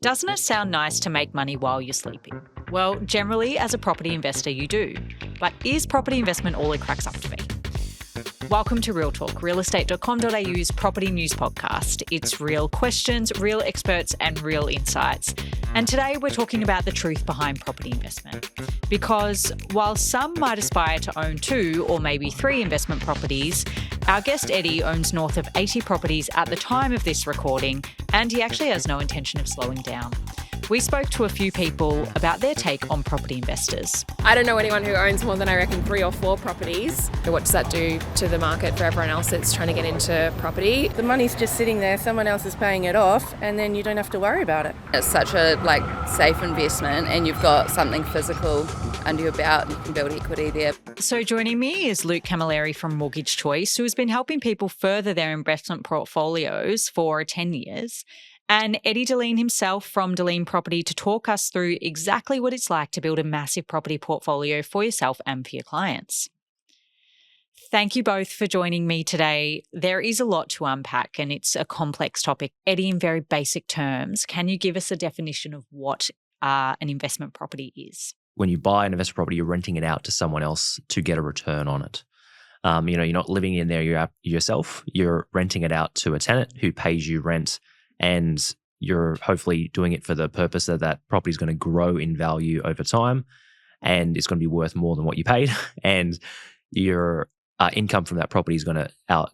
Doesn't it sound nice to make money while you're sleeping? Well, generally, as a property investor, you do. But is property investment all it cracks up to be? Welcome to Real Talk, realestate.com.au's property news podcast. It's real questions, real experts, and real insights. And today we're talking about the truth behind property investment. Because while some might aspire to own 2 or maybe 3 investment properties, our guest Eddie owns north of 80 properties at the time of this recording, and he actually has no intention of slowing down. We spoke to a few people about their take on property investors. I don't know anyone who owns more than, I reckon, 3 or 4 properties. What does that do to the market for everyone else that's trying to get into property? The money's just sitting there, someone else is paying it off, and then you don't have to worry about it. It's such a safe investment, and you've got something physical under your belt, and you can build equity there. So joining me is Luke Camilleri from Mortgage Choice, who has been helping people further their investment portfolios for 10 years. And Eddie Dilleen himself from Dilleen Property to talk us through exactly what it's like to build a massive property portfolio for yourself and for your clients. Thank you both for joining me today. There is a lot to unpack and it's a complex topic. Eddie, in very basic terms, can you give us a definition of what an investment property is? When you buy an investment property, you're renting it out to someone else to get a return on it. You're not living in there yourself. You're renting it out to a tenant who pays you rent, and you're hopefully doing it for the purpose that that property is going to grow in value over time, and it's going to be worth more than what you paid, and your income from that property is going to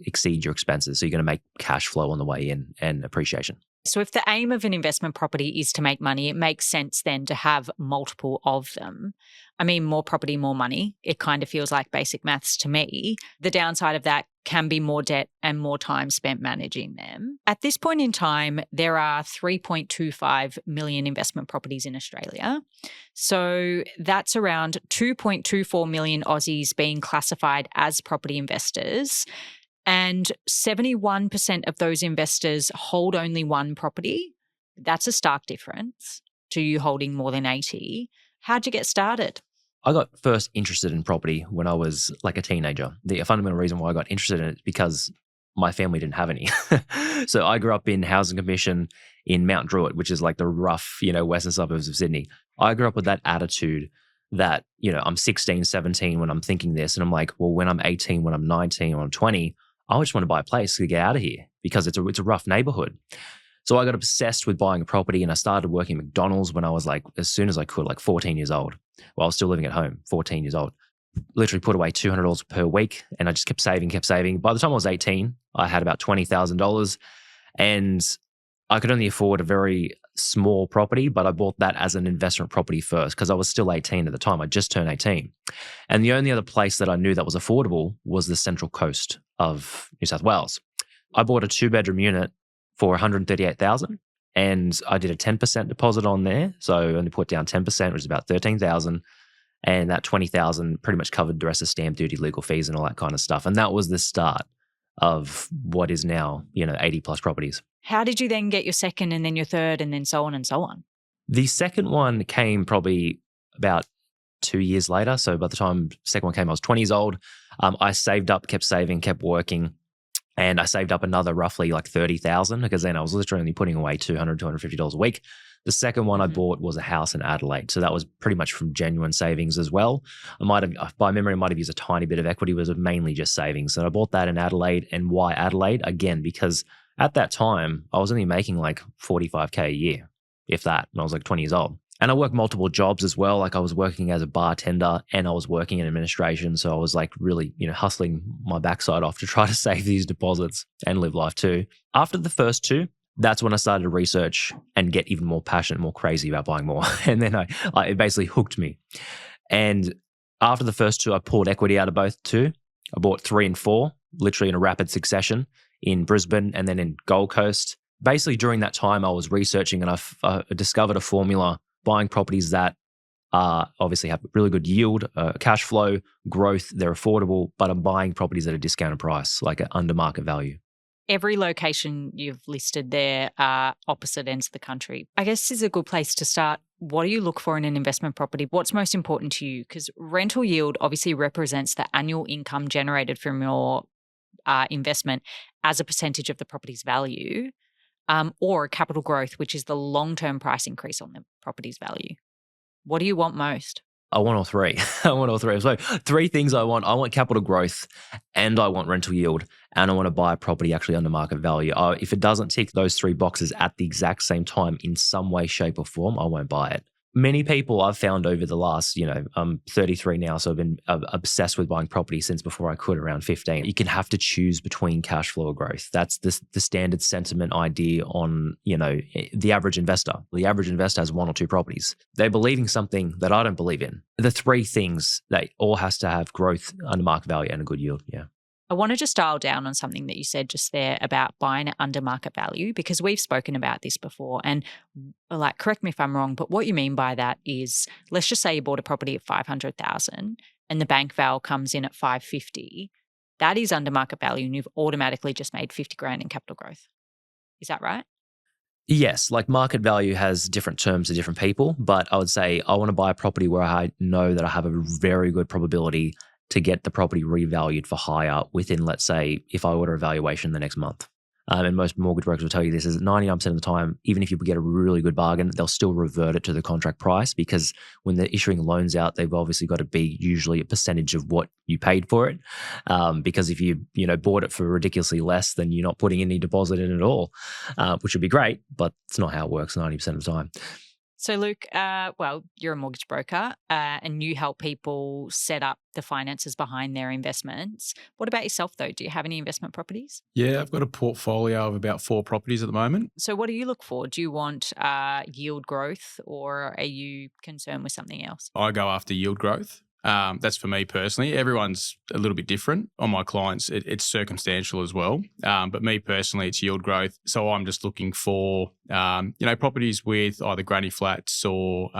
exceed your expenses. So you're going to make cash flow on the way in and appreciation. So if the aim of an investment property is to make money, it makes sense then to have multiple of them. I mean, more property, more money. It kind of feels like basic maths to me. The downside of that can be more debt and more time spent managing them. At this point in time, there are 3.25 million investment properties in Australia. So that's around 2.24 million Aussies being classified as property investors. And 71% of those investors hold only one property. That's a stark difference to you holding more than 80. How'd you get started? I got first interested in property when I was like a teenager. The fundamental reason why I got interested in it is because my family didn't have any. So I grew up in Housing Commission in Mount Druitt, which is like the rough, western suburbs of Sydney. I grew up with that attitude that, I'm 16, 17 when I'm thinking this. And I'm like, well, when I'm 18, when I'm 19, when I'm 20, I just want to buy a place to get out of here because it's a rough neighborhood. So I got obsessed with buying a property, and I started working at McDonald's when I was as soon as I could, 14 years old. While I was still living at home, 14 years old. Literally put away $200 per week, and I just kept saving. By the time I was 18, I had about $20,000, and I could only afford a very small property, but I bought that as an investment property first because I was still 18 at the time. I just turned 18. And the only other place that I knew that was affordable was the Central Coast of New South Wales. I bought a 2-bedroom unit for $138,000, and I did a 10% deposit on there. So I only put down 10%, which is about $13,000. And that $20,000 pretty much covered the rest of stamp duty, legal fees, and all that kind of stuff. And that was the start of what is now, 80 plus properties. How did you then get your second and then your third and then so on and so on? The second one came probably about 2 years later. So by the time the second one came, I was 20 years old. I saved up, kept saving, kept working. And I saved up another roughly $30,000 because then I was literally only putting away $200, $250 a week. The second one I bought was a house in Adelaide. So that was pretty much from genuine savings as well. By memory, I might have used a tiny bit of equity, but it was mainly just savings. So I bought that in Adelaide. And why Adelaide? Again, because at that time, I was only making $45K a year, if that, and I was 20 years old. And I worked multiple jobs as well. I was working as a bartender and I was working in administration. So I was really, hustling my backside off to try to save these deposits and live life too. After the first 2, that's when I started to research and get even more passionate, more crazy about buying more. And then it basically hooked me. And after the first 2, I pulled equity out of both 2. I bought 3 and 4, literally in a rapid succession in Brisbane and then in Gold Coast. Basically during that time, I was researching and I discovered a formula buying properties that obviously have really good yield, cash flow, growth, they're affordable, but I'm buying properties at a discounted price, at under market value. Every location you've listed there are opposite ends of the country. I guess this is a good place to start. What do you look for in an investment property? What's most important to you? Because rental yield obviously represents the annual income generated from your investment as a percentage of the property's value. or capital growth, which is the long-term price increase on the property's value? What do you want most? I want all three. I want all three. So 3 things I want. I want capital growth and I want rental yield and I want to buy a property actually under market value. If it doesn't tick those 3 boxes at the exact same time in some way, shape or form, I won't buy it. Many people I've found over the last, I'm 33 now, so I've been obsessed with buying property since before I could, around 15. You can have to choose between cash flow or growth. That's the standard sentiment idea on, the average investor. The average investor has 1 or 2 properties. They're believing something that I don't believe in. The 3 things, they all has to have growth, under market value and a good yield. Yeah. I want to just dial down on something that you said just there about buying it under market value, because we've spoken about this before. And correct me if I'm wrong, but what you mean by that is, let's just say you bought a property at 500,000 and the bank val comes in at 550. That is under market value and you've automatically just made 50 grand in capital growth. Is that right? Yes, market value has different terms to different people, but I would say I want to buy a property where I know that I have a very good probability to get the property revalued for higher within, let's say, if I order a valuation the next month. And most mortgage brokers will tell you this is 99% of the time, even if you get a really good bargain, they'll still revert it to the contract price, because when they're issuing loans out, they've obviously got to be usually a percentage of what you paid for it. Because if you bought it for ridiculously less, then you're not putting any deposit in at all, which would be great, but it's not how it works 90% of the time. So Luke, you're a mortgage broker and you help people set up the finances behind their investments. What about yourself though? Do you have any investment properties? Yeah, I've got a portfolio of about 4 properties at the moment. So what do you look for? Do you want yield growth or are you concerned with something else? I go after yield growth. That's for me personally. Everyone's a little bit different. On my clients, it's circumstantial as well. But me personally, it's yield growth. So I'm just looking for, properties with either granny flats or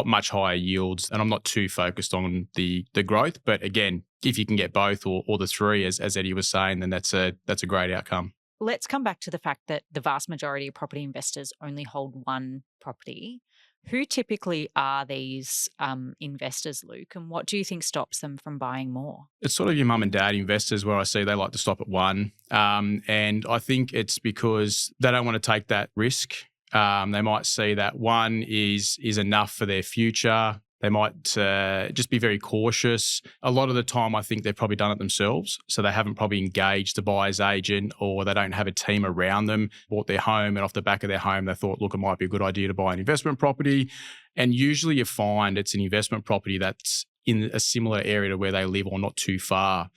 much higher yields. And I'm not too focused on the growth. But again, if you can get both or the 3, as Eddie was saying, then that's a great outcome. Let's come back to the fact that the vast majority of property investors only hold 1 property. Who typically are these investors, Luke, and what do you think stops them from buying more? It's sort of your mum and dad investors where I see they like to stop at 1. And I think it's because they don't want to take that risk. They might see that 1 is enough for their future. They might just be very cautious. A lot of the time, I think they've probably done it themselves. So they haven't probably engaged a buyer's agent, or they don't have a team around them, bought their home, and off the back of their home, they thought, look, it might be a good idea to buy an investment property. And usually you find it's an investment property that's in a similar area to where they live or not too far.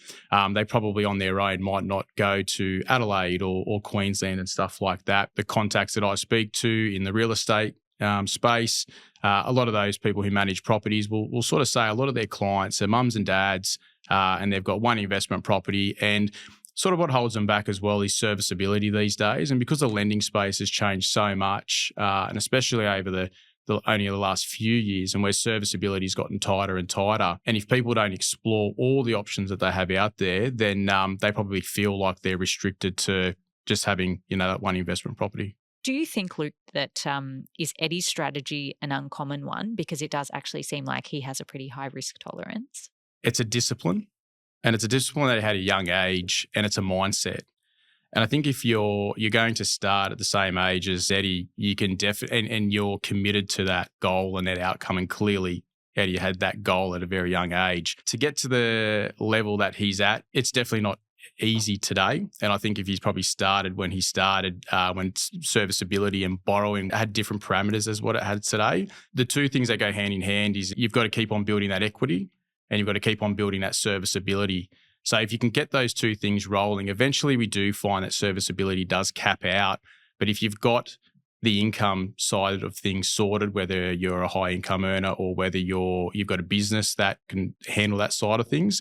They probably on their own might not go to Adelaide or Queensland and stuff like that. The contacts that I speak to in the real estate space, a lot of those people who manage properties will sort of say a lot of their clients are mums and dads, and they've got 1 investment property. And sort of what holds them back as well is serviceability these days. And because the lending space has changed so much, and especially over only the last few years, and where serviceability has gotten tighter and tighter. And if people don't explore all the options that they have out there, then they probably feel like they're restricted to just having, that 1 investment property. Do you think, Luke, that is Eddie's strategy an uncommon one? Because it does actually seem like he has a pretty high risk tolerance. It's a discipline, and it's a discipline that he had at a young age, and it's a mindset. And I think if you're going to start at the same age as Eddie, you can and you're committed to that goal and that outcome. And clearly, Eddie had that goal at a very young age. To get to the level that he's at, it's definitely not easy today. And I think if he's probably started when when serviceability and borrowing had different parameters as what it had today, the 2 things that go hand in hand is you've got to keep on building that equity and you've got to keep on building that serviceability. So if you can get those 2 things rolling, eventually we do find that serviceability does cap out. But if you've got the income side of things sorted, whether you're a high income earner or whether you've got a business that can handle that side of things,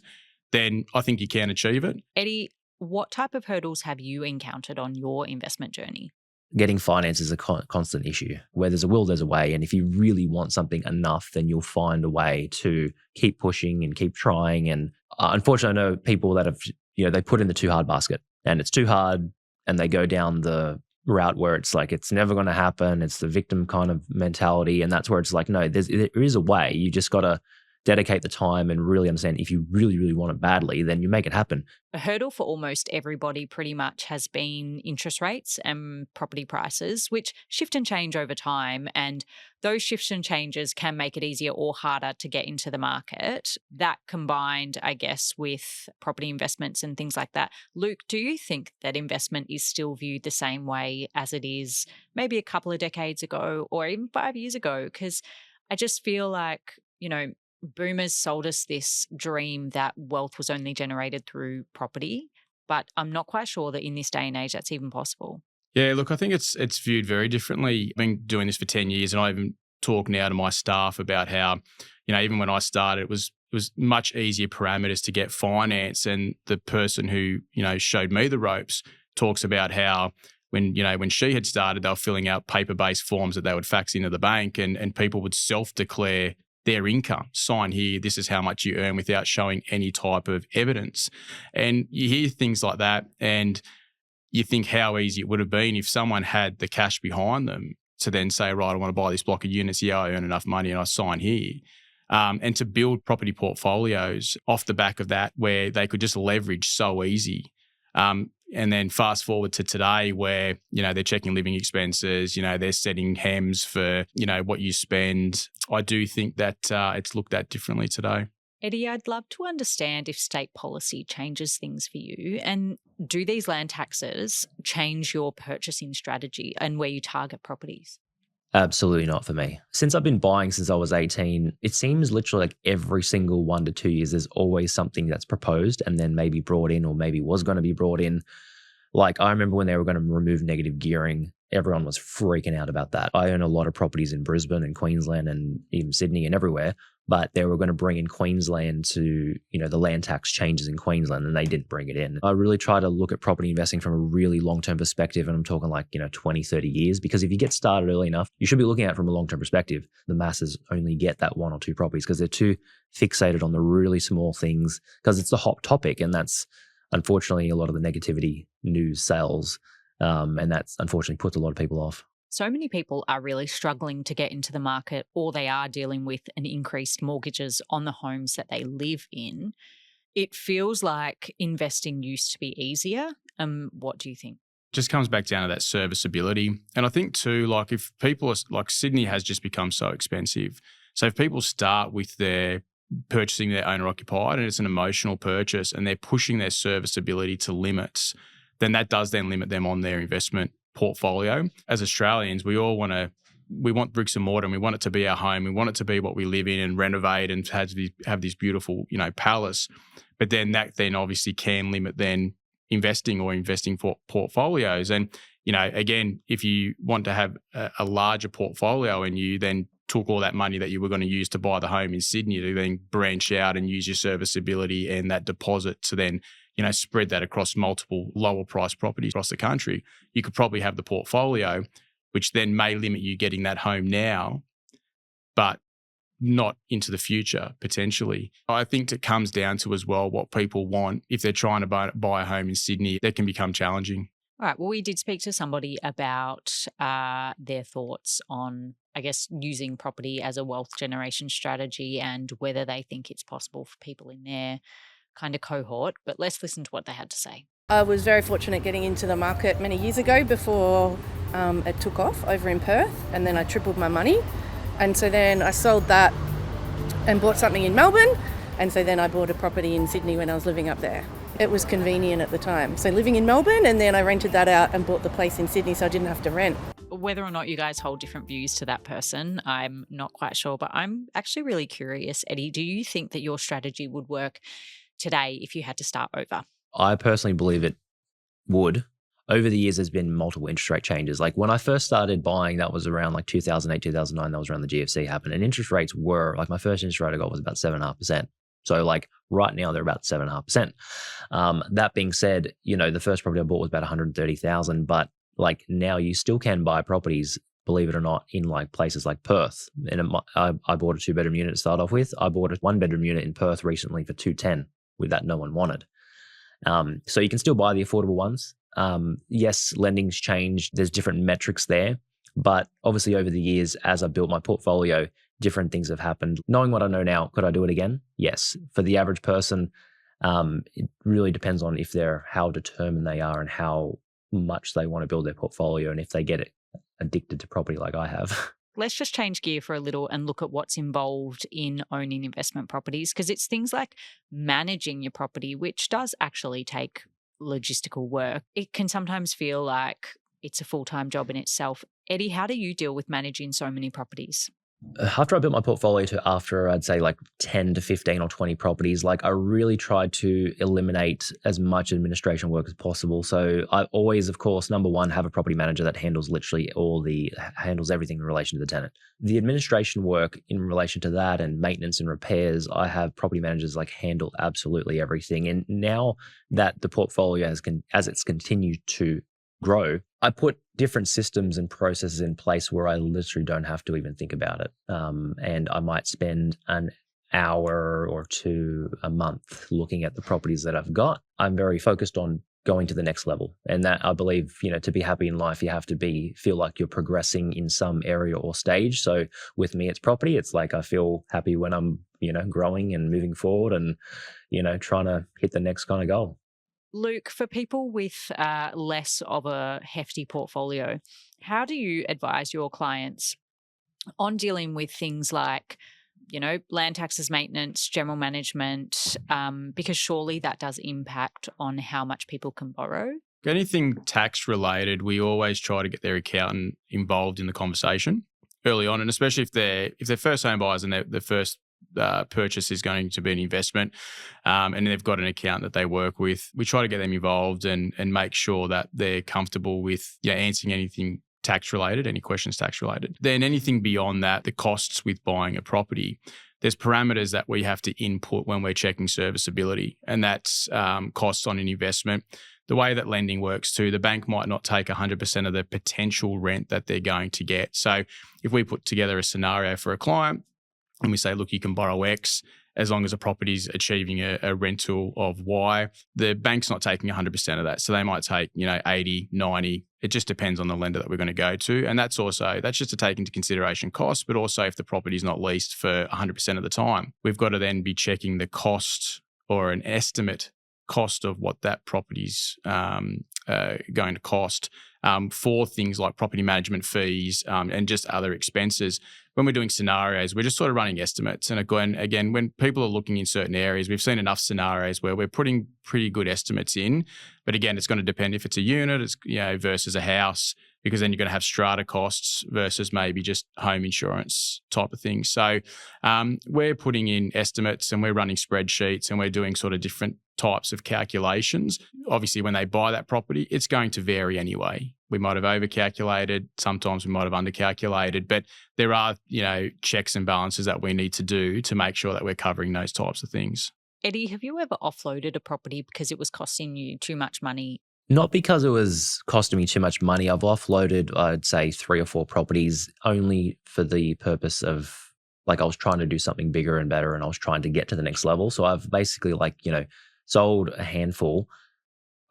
then I think you can achieve it. Eddie, what type of hurdles have you encountered on your investment journey? Getting finance is a constant issue. Where there's a will, there's a way. And if you really want something enough, then you'll find a way to keep pushing and keep trying. And unfortunately, I know people that have, they put in the too hard basket and it's too hard and they go down the route where it's like, it's never going to happen. It's the victim kind of mentality. And that's where it's like, no, there is a way. You just got to dedicate the time and really understand if you really, really want it badly, then you make it happen. A hurdle for almost everybody pretty much has been interest rates and property prices, which shift and change over time. And those shifts and changes can make it easier or harder to get into the market. That combined, I guess, with property investments and things like that. Luke, do you think that investment is still viewed the same way as it is maybe a couple of decades ago or even 5 years ago? Because I just feel like, boomers sold us this dream that wealth was only generated through property, but I'm not quite sure that in this day and age that's even possible. Yeah, look, I think it's viewed very differently. I've been doing this for 10 years and I even talk now to my staff about how, even when I started, it was much easier parameters to get finance. And the person who, showed me the ropes talks about how when she had started, they were filling out paper-based forms that they would fax into the bank and people would self-declare their income. Sign here, this is how much you earn without showing any type of evidence. And you hear things like that and you think how easy it would have been if someone had the cash behind them to then say, right, I want to buy this block of units. Yeah, I earn enough money and I sign here. And to build property portfolios off the back of that where they could just leverage so easy. And then fast forward to today where, they're checking living expenses, they're setting HEMS for, what you spend. I do think that it's looked at differently today. Eddie, I'd love to understand if state policy changes things for you. And do these land taxes change your purchasing strategy and where you target properties? Absolutely not for me. Since I've been buying since I was 18, it seems literally like every single 1 to 2 years, there's always something that's proposed and then maybe brought in or maybe was going to be brought in. Like I remember when they were going to remove negative gearing, everyone was freaking out about that. I own a lot of properties in Brisbane and Queensland and even Sydney and everywhere, but they were going to bring in Queensland to, the land tax changes in Queensland and they didn't bring it in. I really try to look at property investing from a really long-term perspective and I'm talking like, 20, 30 years because if you get started early enough, you should be looking at it from a long-term perspective. The masses only get that 1 or 2 properties because they're too fixated on the really small things because it's the hot topic and that's unfortunately a lot of the negativity news sells and that's unfortunately puts a lot of people off. So many people are really struggling to get into the market or they are dealing with an increased mortgages on the homes that they live in. It feels like investing used to be easier. What do you think? Just comes back down to that serviceability. And I think too, like if people are, like Sydney has just become so expensive. So if people start with their purchasing their owner occupied and it's an emotional purchase and they're pushing their serviceability to limits, then that does then limit them on their investment portfolio. As Australians, we want bricks and mortar and we want it to be our home. We want it to be what we live in and renovate and have this beautiful, palace. But then that then obviously can limit then investing for portfolios. And, again, if you want to have a larger portfolio and you then took all that money that you were going to use to buy the home in Sydney to then branch out and use your serviceability and that deposit to then spread that across multiple lower price properties across the country, you could probably have the portfolio, which then may limit you getting that home now, but not into the future, potentially. I think it comes down to as well what people want. If they're trying to buy a home in Sydney, that can become challenging. All right. Well, we did speak to somebody about their thoughts on, I guess, using property as a wealth generation strategy and whether they think it's possible for people in their kind of cohort. But let's listen to what they had to say. I was very fortunate getting into the market many years ago before it took off over in Perth, and then I tripled my money. And so then I sold that and bought something in Melbourne, and so then I bought a property in Sydney when I was living up there. It was convenient at the time. So living in Melbourne, and then I rented that out and bought the place in Sydney so I didn't have to rent. Whether or not you guys hold different views to that person, I'm not quite sure, but I'm actually really curious. Eddie, do you think that your strategy would work today if you had to start over? I personally believe it would. Over the years, there's been multiple interest rate changes. Like when I first started buying, that was around like 2008, 2009, that was around the GFC happened. And interest rates were, like my first interest rate I got was about 7.5%. So like right now they're about 7.5%. That being said, the first property I bought was about 130,000, but like now you still can buy properties, believe it or not, in like places like Perth. And I bought a 2-bedroom unit to start off with. I bought a 1-bedroom unit in Perth recently for 210 with that no one wanted. So you can still buy the affordable ones. Yes, lending's changed. There's different metrics there, but obviously over the years, as I built my portfolio, different things have happened. Knowing what I know now, could I do it again? Yes. For the average person, it really depends on how determined they are and how much they want to build their portfolio and if they get addicted to property like I have. Let's just change gear for a little and look at what's involved in owning investment properties, because it's things like managing your property, which does actually take logistical work. It can sometimes feel like it's a full-time job in itself. Eddie, how do you deal with managing so many properties? After I built my portfolio to after I'd say like 10 to 15 or 20 properties, like I really tried to eliminate as much administration work as possible. So I always, of course, number one, have a property manager that handles handles everything in relation to the tenant. The administration work in relation to that and maintenance and repairs, I have property managers like handle absolutely everything. And now that the portfolio as it's continued to grow, I put different systems and processes in place where I literally don't have to even think about it. And I might spend an hour or two a month looking at the properties that I've got. I'm very focused on going to the next level. And that I believe, to be happy in life, you have to feel like you're progressing in some area or stage. So with me, it's property. It's like I feel happy when I'm, growing and moving forward and, trying to hit the next kind of goal. Luke, for people with less of a hefty portfolio, how do you advise your clients on dealing with things like, land taxes, maintenance, general management, because surely that does impact on how much people can borrow? Anything tax related, we always try to get their accountant involved in the conversation early on, and especially if they're first home buyers and the first purchase is going to be an investment, and they've got an account that they work with. We try to get them involved and make sure that they're comfortable with answering anything tax related, any questions tax related. Then anything beyond that, the costs with buying a property, there's parameters that we have to input when we're checking serviceability, and that's costs on an investment. The way that lending works too, the bank might not take 100% of the potential rent that they're going to get. So if we put together a scenario for a client, and we say, look, you can borrow X as long as a property's achieving a rental of Y. The bank's not taking 100% of that. So they might take, 80, 90. It just depends on the lender that we're going to go to. And that's just to take into consideration costs, but also if the property's not leased for 100% of the time, we've got to then be checking the cost or an estimate cost of what that property's going to cost for things like property management fees and just other expenses. When we're doing scenarios, we're just sort of running estimates. And again, when people are looking in certain areas, we've seen enough scenarios where we're putting pretty good estimates in. But again, it's going to depend if it's a unit, versus a house, because then you're going to have strata costs versus maybe just home insurance type of thing. So we're putting in estimates and we're running spreadsheets and we're doing sort of different types of calculations. Obviously, when they buy that property, it's going to vary anyway. We might have overcalculated, sometimes we might have undercalculated, but there are, checks and balances that we need to do to make sure that we're covering those types of things. Eddie, have you ever offloaded a property because it was costing you too much money? Not because it was costing me too much money. I've offloaded, I'd say 3 or 4 properties only for the purpose of, I was trying to do something bigger and better and I was trying to get to the next level. So I've basically sold a handful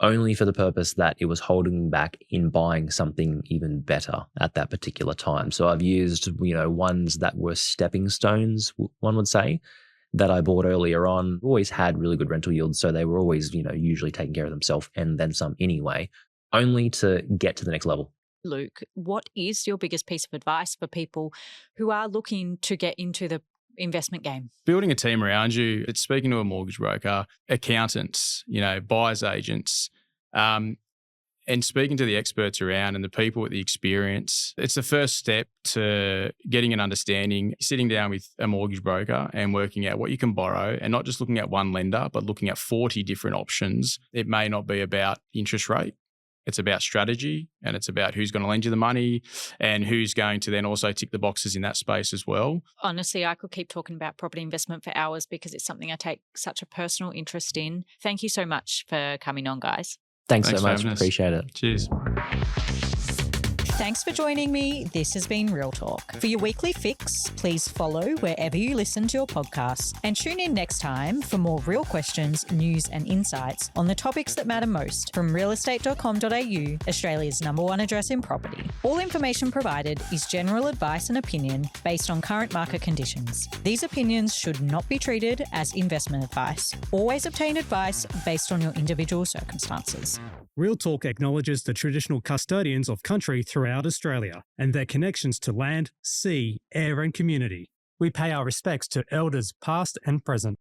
only for the purpose that it was holding me back in buying something even better at that particular time. So I've used, ones that were stepping stones, one would say, that I bought earlier on. Always had really good rental yields. So they were always, usually taking care of themselves and then some anyway, only to get to the next level. Luke, what is your biggest piece of advice for people who are looking to get into the investment game? Building a team around you. It's speaking to a mortgage broker, accountants, buyer's agents, and speaking to the experts around and the people with the experience. It's the first step to getting an understanding, sitting down with a mortgage broker and working out what you can borrow and not just looking at one lender, but looking at 40 different options. It may not be about interest rate. It's about strategy and it's about who's going to lend you the money and who's going to then also tick the boxes in that space as well. Honestly, I could keep talking about property investment for hours because it's something I take such a personal interest in. Thank you so much for coming on, guys. Thanks so much. Appreciate it. Cheers. Thanks for joining me. This has been Real Talk. For your weekly fix, please follow wherever you listen to your podcasts and tune in next time for more real questions, news and insights on the topics that matter most from realestate.com.au, Australia's #1 address in property. All information provided is general advice and opinion based on current market conditions. These opinions should not be treated as investment advice. Always obtain advice based on your individual circumstances. Real Talk acknowledges the traditional custodians of country throughout Australia and their connections to land, sea, air and community. We pay our respects to elders past and present.